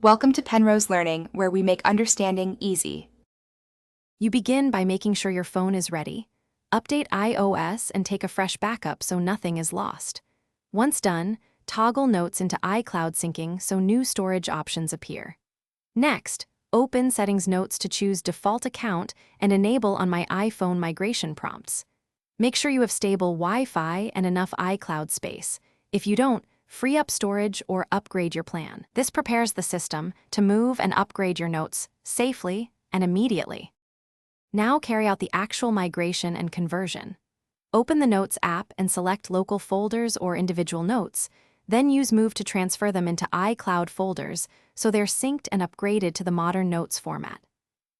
Welcome to Penrose Learning, where we make understanding easy. You begin by making sure your phone is ready. Update iOS and take a fresh backup so nothing is lost. Once done, toggle notes into iCloud syncing so new storage options appear. Next, open Settings Notes to choose Default Account and enable on my iPhone migration prompts. Make sure you have stable Wi-Fi and enough iCloud space. If you don't, free up storage or upgrade your plan. This prepares the system to move and upgrade your notes safely and immediately. Now carry out the actual migration and conversion. Open the Notes app and select local folders or individual notes, then use Move to transfer them into iCloud folders so they're synced and upgraded to the modern Notes format.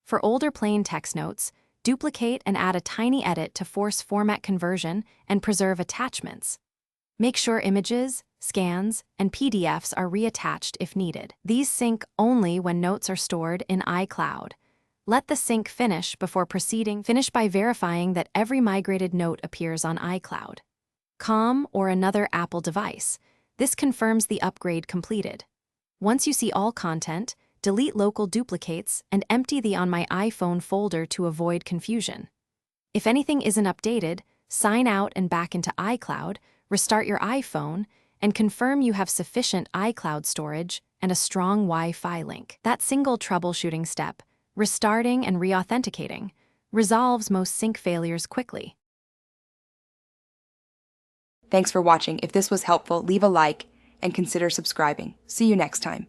For older plain text notes, duplicate and add a tiny edit to force format conversion and preserve attachments. Make sure images, scans, and PDFs are reattached if needed. These sync only when notes are stored in iCloud. Let the sync finish before proceeding. Finish by verifying that every migrated note appears on iCloud, Com, or another Apple device. This confirms the upgrade completed. Once you see all content, delete local duplicates and empty the On My iPhone folder to avoid confusion. If anything isn't updated, sign out and back into iCloud, restart your iPhone, and confirm you have sufficient iCloud storage and a strong Wi-Fi link. That single troubleshooting step, restarting and re-authenticating, resolves most sync failures quickly. Thanks for watching. If this was helpful, leave a like and consider subscribing. See you next time.